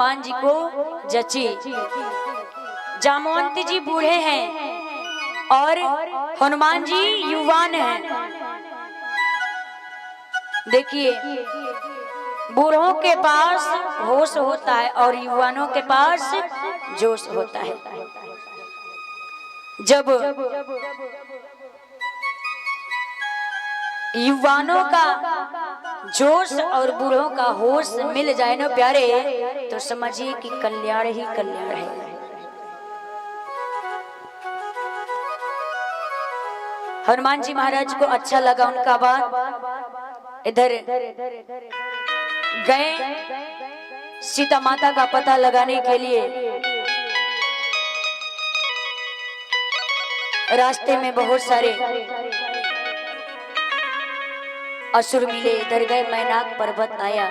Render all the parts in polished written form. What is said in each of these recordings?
हनुमान जी को जची। जामवंत जी बूढ़े हैं और हनुमान जी युवान हैं। देखिए, बूढ़ों के पास होश होता है और युवानों के पास जोश होता है। जब युवानों का जोश और बूढ़ों का होश मिल जाए ना प्यारे, तो समझिए कि कल्याण ही कल्याण है। हनुमान जी महाराज को अच्छा लगा उनका बात। इधर गए सीता माता का पता लगाने के लिए। रास्ते में बहुत सारे असुर मिले। इधर गए, मैनाक पर्वत आया,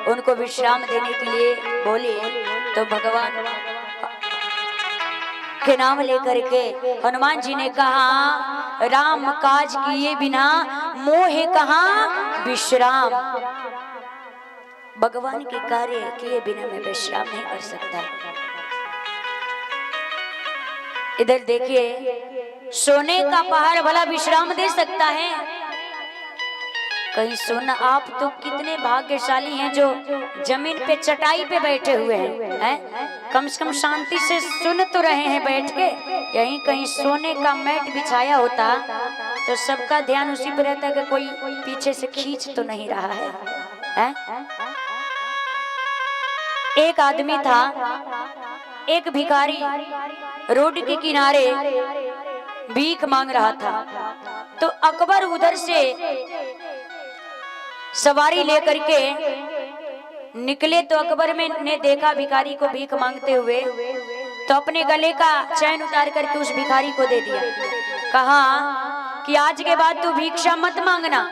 उनको विश्राम देने के लिए बोले तो भगवान के नाम लेकर के हनुमान जी ने कहा, राम काज किए बिना मोह कहाँ विश्राम। भगवान के कार्य किए बिना मैं विश्राम नहीं कर सकता। इधर देखिए, सोने का पहाड़ भला विश्राम दे सकता है? कहीं सोना। आप तो कितने भाग्यशाली हैं जो जमीन पे चटाई पे बैठे हुए हैं। कम से कम शांति से सुन तो रहे हैं बैठ के। यहीं कहीं सोने का मैट बिछाया होता तो सबका ध्यान उसी पर रहता कि कोई पीछे से खींच तो नहीं रहा है? एक आदमी था, एक भिखारी रोड के किनारे भीख मांग रहा था। तो अकबर उधर से सवारी लेकर के निकले। तो अकबर ने देखा भिखारी को भीख मांगते हुए, तो अपने गले का चैन उतार करके उस भिखारी को दे दिया। कहा कि आज के बाद तू भिक्षा मत मांगना।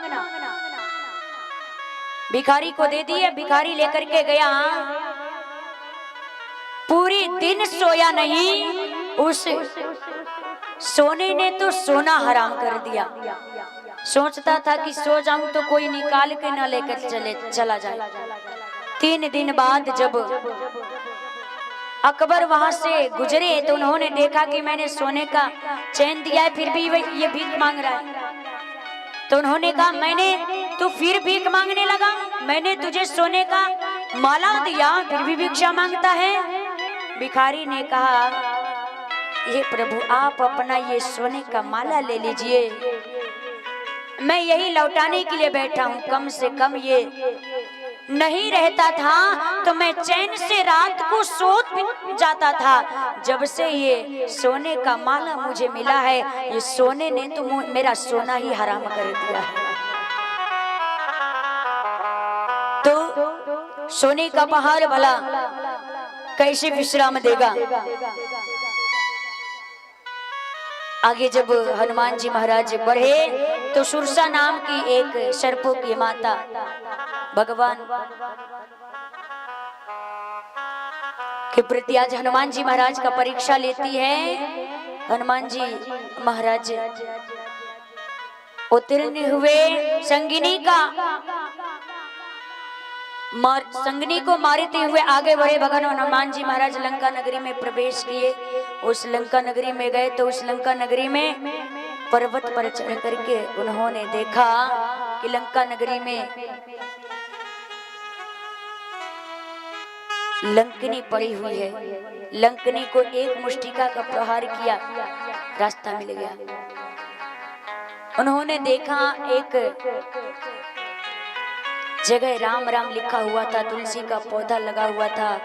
भिखारी को दे दिया। भिखारी लेकर के गया, पूरी दिन सोया नहीं। उस सोने ने तो सोना हराम कर दिया। सोचता था कि सो जाऊं तो कोई निकाल के न लेकर चला जाए। 3 दिन बाद जब अकबर वहां से गुजरे तो उन्होंने देखा कि मैंने सोने का चैन दिया है, फिर भी ये भीख मांग रहा है। तो उन्होंने कहा, तू फिर भीख मांगने लगा? मैंने तुझे सोने का माला दिया, फिर भी भिक्षा मांगता है? भिखारी ने कहा, ये प्रभु, आप अपना ये सोने का माला ले लीजिए, मैं यही लौटाने के लिए बैठा हूँ। कम से कम ये नहीं रहता था तो मैं चैन से रात को सो जाता था। जब से ये सोने का माला मुझे मिला है, ये सोने ने तो मेरा सोना ही हराम कर दिया है। तो सोने का पहाड़ भला कैसे विश्राम देगा? आगे जब हनुमान जी महाराज बढ़े तो सुरसा नाम की एक सर्पों की माता भगवान के प्रति आज हनुमान जी महाराज का परीक्षा लेती है। हनुमान जी महाराज उत्तीर्ण हुए। संगिनी को मारते हुए आगे बढ़े। भगवान हनुमान जी महाराज लंका नगरी में प्रवेश किए। उस लंका नगरी में गए तो उस लंका नगरी में पर्वत पर चढ़ करके उन्होंने देखा कि लंका नगरी में लंकनी पड़ी हुई है। लंकनी को एक मुष्टिका का प्रहार किया, रास्ता मिल गया। उन्होंने देखा एक जगह राम राम लिखा हुआ था, तुलसी का पौधा लगा हुआ था,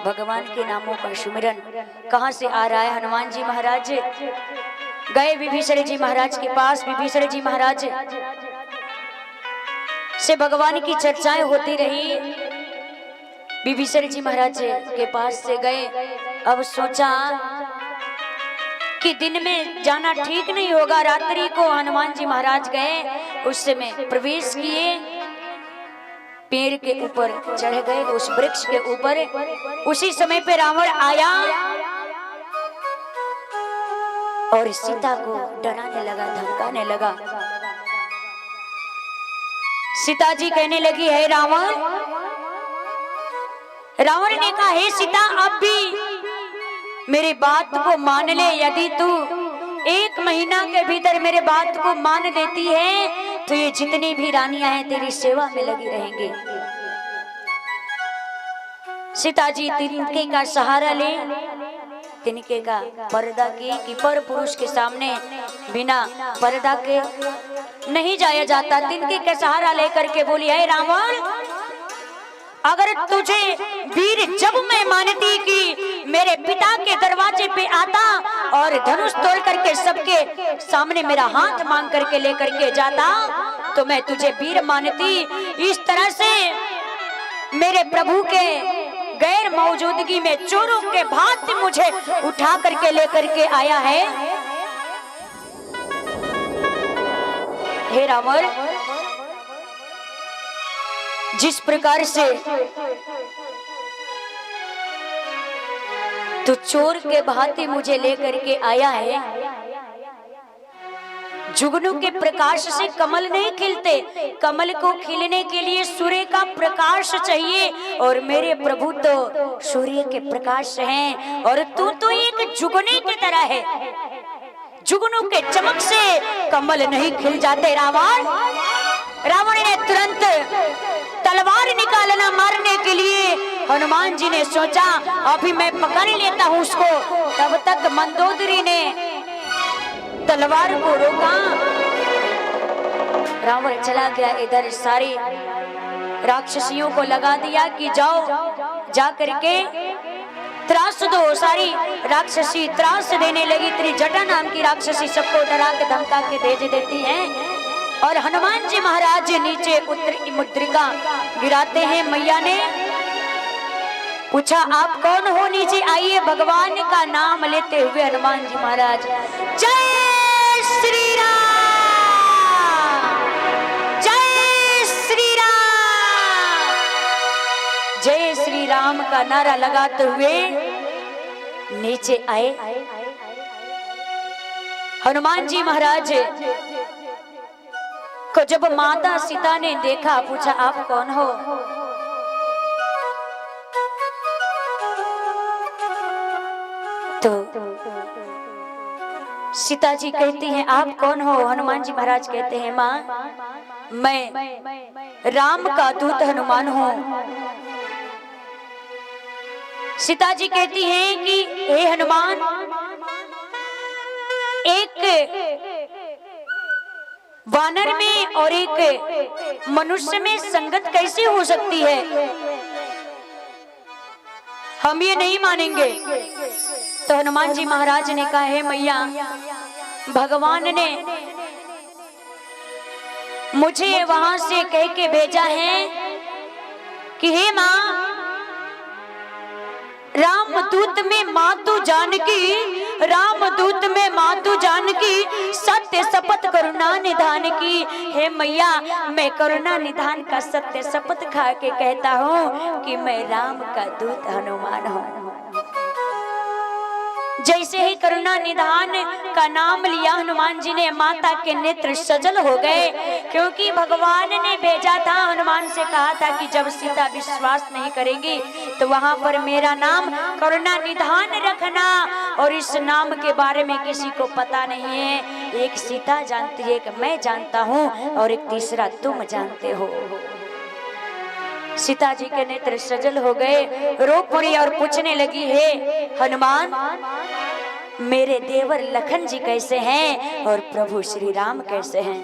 भगवान के नामों का सुमिरन कहाँ से आ रहा है। हनुमान जी महाराज गए विभीषण जी महाराज के पास। विभीषण जी महाराज से भगवान की चर्चाएं होती रही। विभीषण जी महाराज के पास से गए। अब सोचा कि दिन में जाना ठीक नहीं होगा, रात्रि को हनुमान जी महाराज गए, उस समय प्रवेश किए, पेड़ के ऊपर चढ़ गए, उस वृक्ष के ऊपर। उसी समय पे रावण आया और सीता को डराने लगा, धमकाने लगा। सीता जी कहने लगी, है रावण, रावण ने कहा, हे सीता अब भी मेरी बात को मान ले। यदि तू 1 महीना के भीतर मेरे बात को मान लेती है तो ये जितनी भी रानियां हैं तेरी सेवा में लगी रहेंगी। सीता जी तिनके का सहारा ले, तिनके का पर्दा की कि पर पुरुष के सामने बिना पर्दा के नहीं जाया जाता। तिनके का सहारा लेकर के बोली, है रावण, अगर तुझे वीर जब मैं मानती कि मेरे पिता के दरवाजे पे आता और धनुष तोड़ करके सबके सामने मेरा हाथ मांग करके लेकर के जाता तो मैं तुझे वीर मानती। इस तरह से मेरे प्रभु के गैर मौजूदगी में चोरों के भांति मुझे उठा करके लेकर के आया है। हे रावण, जिस प्रकार से तू चोर के भांति मुझे लेकर के आया है, जुगनू के प्रकाश से कमल नहीं खिलते, कमल को खिलने के लिए सूर्य का प्रकाश चाहिए और मेरे प्रभु तो सूर्य के प्रकाश हैं और तू तो एक जुगने की तरह है। जुगनू के चमक से कमल नहीं खिल जाते। रावण ने तुरंत तलवार निकालना मारने के लिए। हनुमान जी ने सोचा अभी मैं पकड़ लेता हूँ उसको। तब तक मंदोदरी ने तलवार को रोका। रावण चला गया। इधर सारी राक्षसियों को लगा दिया कि जाओ जा करके त्रास दो। सारी राक्षसी त्रास देने लगी। त्रिजटा नाम की राक्षसी सबको डरा के धमका के भेज देती है और हनुमान जी महाराज नीचे उत्तरी मुद्रिका गिराते हैं। मैया ने पूछा, आप कौन हो? नीचे आइए। भगवान का नाम लेते हुए हनुमान जी महाराज, जय श्री राम, जय श्री राम, जय श्री राम का नारा लगाते हुए नीचे आए। हनुमान जी महाराज को जब माता सीता ने देखा, पूछा, आप कौन हो? तो सीता जी कहती हैं, आप कौन हो? हनुमान जी महाराज कहते हैं, माँ मैं राम का दूत हनुमान हूँ। सीता जी कहती हैं कि हे हनुमान, एक वानर में और एक मनुष्य में संगत कैसे हो सकती है? हम ये नहीं मानेंगे। तो हनुमान जी महाराज ने कहा, है मैया, भगवान ने मुझे वहां से कह के भेजा है कि हे माँ, रामदूत में मातु जानकी, रामदूत में मातु जानकी, सत्य शपथ करुणा निधान की। हे मैया, मैं करुणा निधान का सत्य शपथ खा के कहता हूँ कि मैं राम का दूत हनुमान हूँ। जैसे ही करुणा निधान का नाम लिया, हनुमान जी ने माता के नेत्र सजल हो गए, क्योंकि भगवान ने भेजा था। हनुमान से कहा था कि जब सीता विश्वास नहीं करेगी तो वहां पर मेरा नाम करुणा निधान रखना, और इस नाम के बारे में किसी को पता नहीं है। एक सीता जानती है, एक मैं जानता हूँ और एक तीसरा तुम जानते हो। सीता जी के नेत्र सजल हो गए, रो पड़ी और पूछने लगी, हे हनुमान, मेरे देवर लखन जी कैसे हैं और प्रभु श्री राम कैसे हैं?